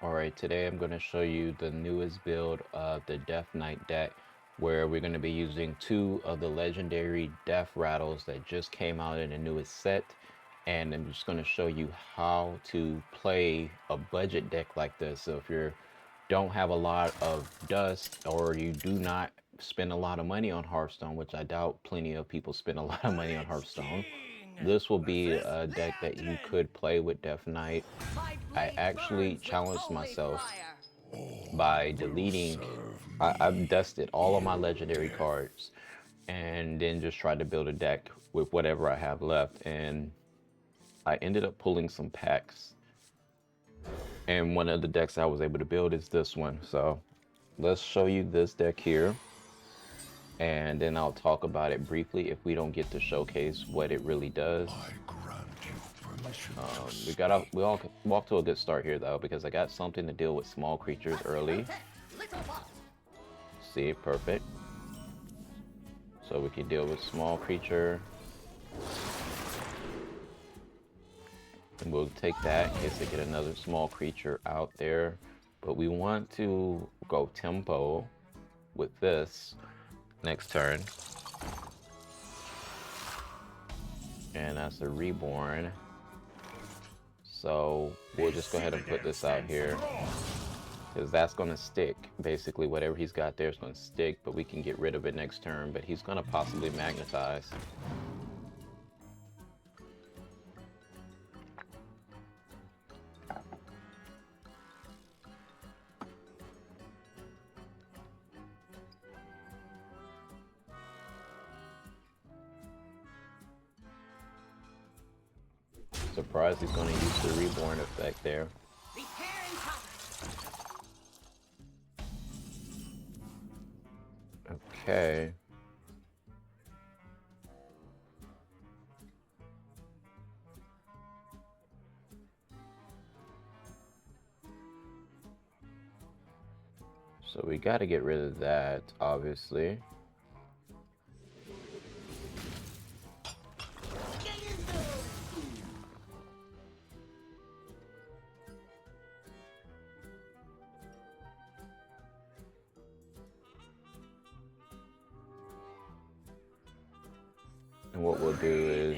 Alright, today I'm going to show you the newest build of the DeathKnight deck, where we're going to be using two of the legendary death rattles that just came out in the newest set. And I'm just going to show you how to play a budget deck like this. So if you don't have a lot of dust, or you do not spend a lot of money on Hearthstone, which I doubt plenty of people spend a lot of money on Hearthstone, this will be a deck that you could play with DeathKnight. I actually challenged myself by deleting. I've dusted all of my legendary cards and then just tried to build a deck with whatever I have left. And I ended up pulling some packs. And one of the decks I was able to build is this one. So let's show you this deck here. And then I'll talk about it briefly if we don't get to showcase what it really does. We all walk to a good start here though, because I got something to deal with small creatures early. See, perfect. So we can deal with small creature. And we'll take that in case they get another small creature out there. But we want to go tempo with this next turn. And that's a reborn. So we'll just go ahead and put this out here, because that's going to stick. Basically, whatever he's got there is going to stick, but we can get rid of it next turn. But he's going to possibly magnetize. Surprised he's going to use the reborn effect there. Okay. So we got to get rid of that, obviously. And what we'll do is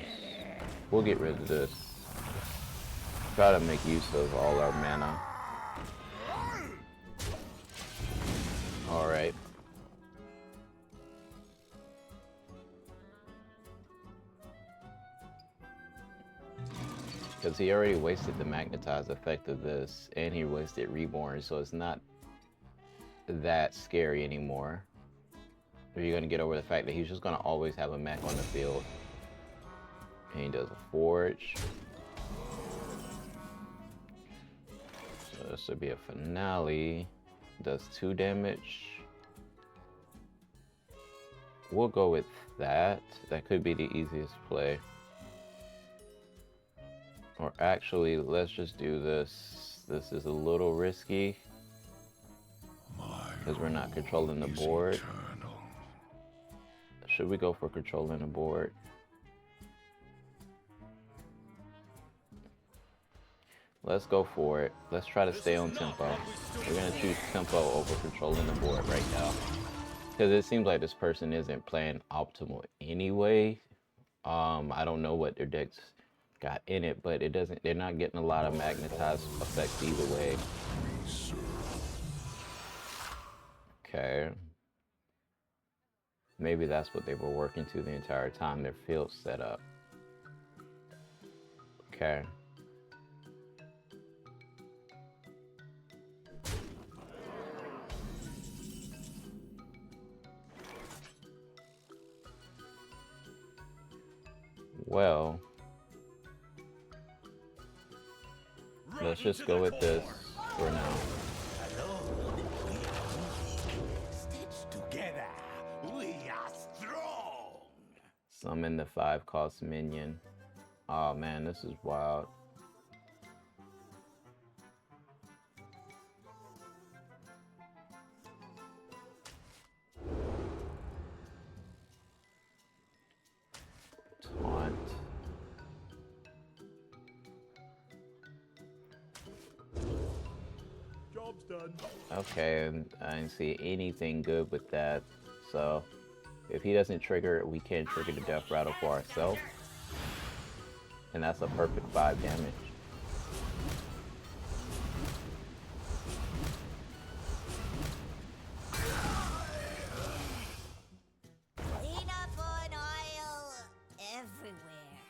we'll get rid of this. Try to make use of all our mana. Alright. Because he already wasted the magnetize effect of this, and he wasted reborn, so it's not that scary anymore. You're going to get over the fact that he's just going to always have a mech on the field. And he does a forge. So this would be a finale. Does 2 damage. We'll go with that. That could be the easiest play. Or actually, let's just do this. This is a little risky, because we're not controlling the board. Should we go for controlling the board? Let's go for it. Let's try to stay on tempo. We're going to choose tempo over controlling the board right now, because it seems like this person isn't playing optimal anyway. I don't know what their decks got in it, but they're not getting a lot of magnetized effects either way. Okay. Maybe that's what they were working to the entire time, their field setup. Okay. Well, let's just go with this for now. Summon the 5-cost minion. Oh man, this is wild. Taunt. Okay, and I didn't see anything good with that. So if he doesn't trigger it, we can trigger the death rattle for ourselves. And that's a perfect 5 damage. Clean up on oil everywhere.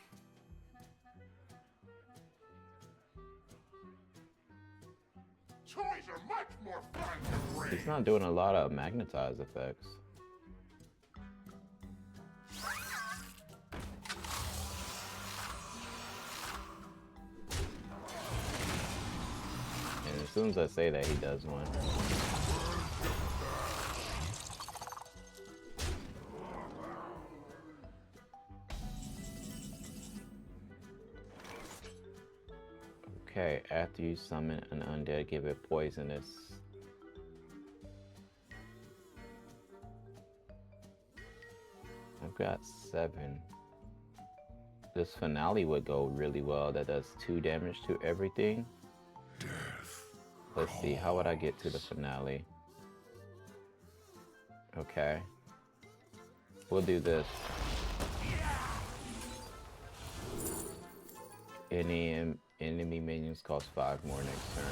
Toys are much more fun to bring. He's not doing a lot of magnetize effects. And as soon as I say that, he does one. Okay, after you summon an undead, give it poisonous. I've got 7. This finale would go really well. That does 2 damage to everything. Let's see, how would I get to the finale? Okay. We'll do this. Any enemy minions cost 5 more next turn.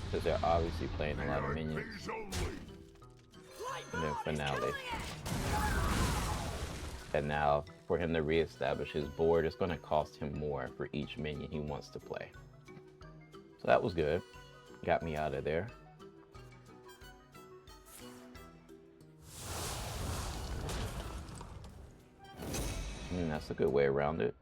Because they're obviously playing a lot of minions. And then finale. And now, for him to reestablish his board, it's going to cost him more for each minion he wants to play. So that was good. Got me out of there. That's a good way around it.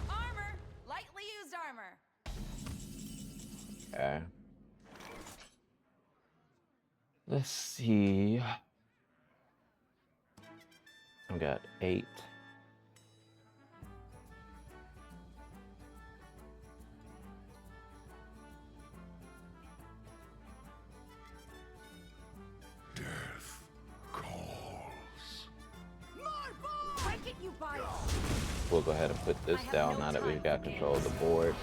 Armor! Lightly used armor. Okay. Let's see. I've got 8. We'll go ahead and put this down now that we've got control of the board.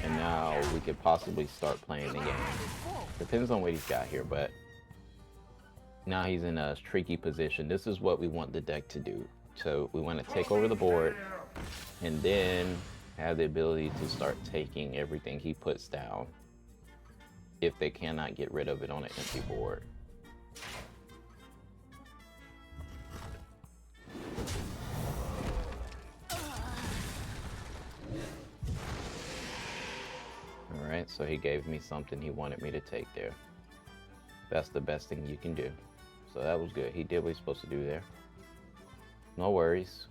And now we could possibly start playing the game. Depends on what he's got here, but now he's in a tricky position. This is what we want the deck to do. So we want to take over the board and then have the ability to start taking everything he puts down if they cannot get rid of it on an empty board. Alright, so he gave me something he wanted me to take there. That's the best thing you can do. So that was good. He did what he's supposed to do there. No worries.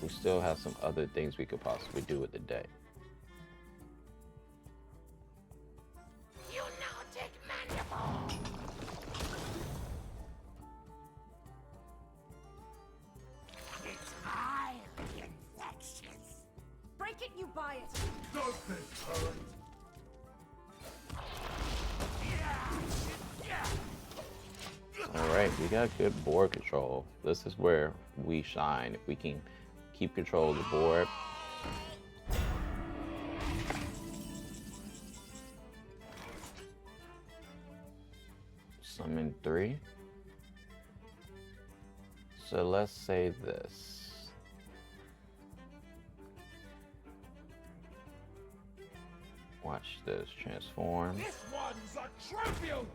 We still have some other things we could possibly do with the deck. You now take mandible. It's highly infectious. Break it, you buy it. Does this hurt? Alright, we got good board control. This is where we shine. If we can keep control of the board. Summon 3. So let's say this. Watch this transform. This one's a tribute!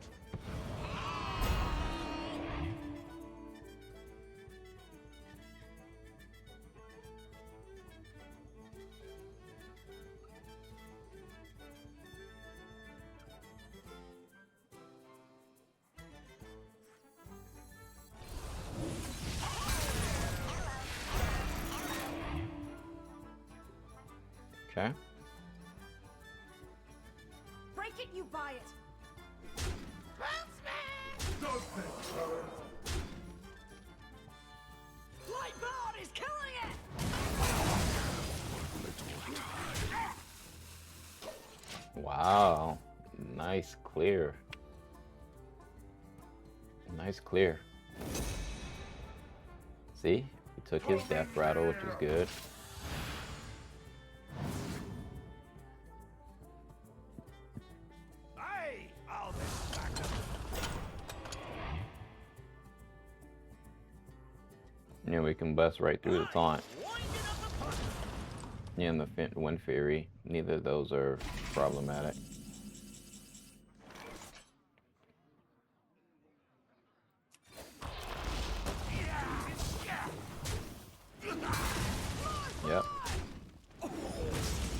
Okay. Break it, you buy it. Does this hurt? Lightboard is killing it. Wow. Nice clear. Nice clear. See, he took his death rattle, which is good. Hey, I'll be back. And we can bust right through the taunt. And the Wind Fury. Neither of those are problematic. Yep.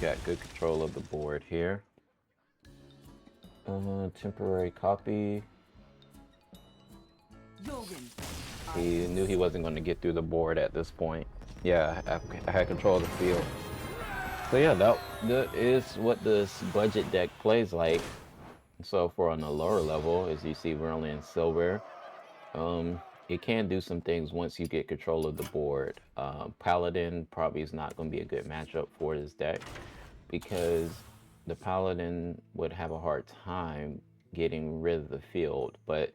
Got good control of the board here. Temporary copy. He knew he wasn't going to get through the board at this point. Yeah, I had control of the field. So yeah, that is what this budget deck plays like. So for on the lower level, as you see, we're only in silver. It can do some things once you get control of the board. Paladin probably is not going to be a good matchup for this deck because the Paladin would have a hard time getting rid of the field. But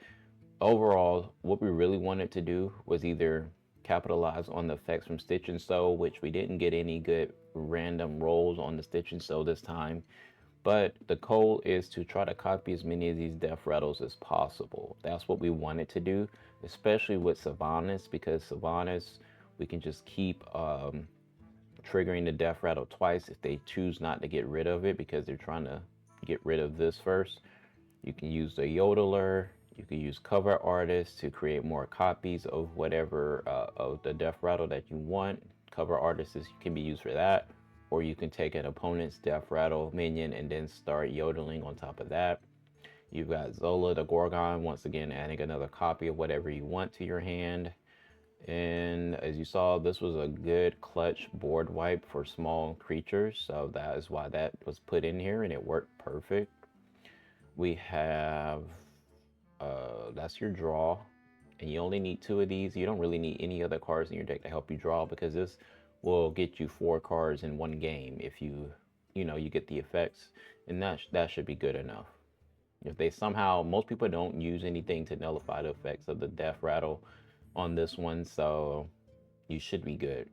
overall, what we really wanted to do was either capitalize on the effects from Stitchensew, which we didn't get any good random rolls on the Stitchensew this time. But the goal is to try to copy as many of these death rattles as possible. That's what we wanted to do, especially with Sylvanas, because Sylvanas, we can just keep triggering the death rattle twice if they choose not to get rid of it because they're trying to get rid of this first. You can use the Yodeler. You can use cover artists to create more copies of whatever of the death rattle that you want. Cover artists can be used for that. Or you can take an opponent's death rattle minion and then start yodeling on top of that. You've got Zola the Gorgon, once again adding another copy of whatever you want to your hand. And as you saw, this was a good clutch board wipe for small creatures, so that is why that was put in here and it worked perfect. We have, that's your draw, and you only need 2 of these. You don't really need any other cards in your deck to help you draw because this will get you 4 cards in one game if you get the effects, and that should be good enough. If they somehow, most people don't use anything to nullify the effects of the death rattle on this one, so you should be good.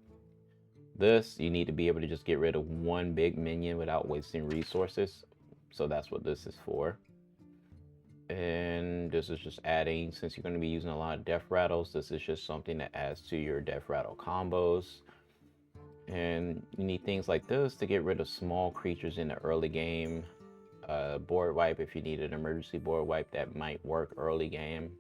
This, you need to be able to just get rid of 1 big minion without wasting resources, so that's what this is for. And this is just adding, since you're going to be using a lot of death rattles, this is just something that adds to your death rattle combos. And you need things like this to get rid of small creatures in the early game. Board wipe, if you need an emergency board wipe, that might work early game.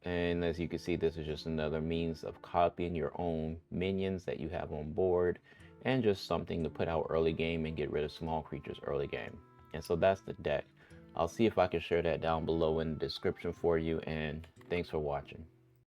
And as you can see, this is just another means of copying your own minions that you have on board, and just something to put out early game and get rid of small creatures early game. And so that's the deck. I'll see if I can share that down below in the description for you, and thanks for watching.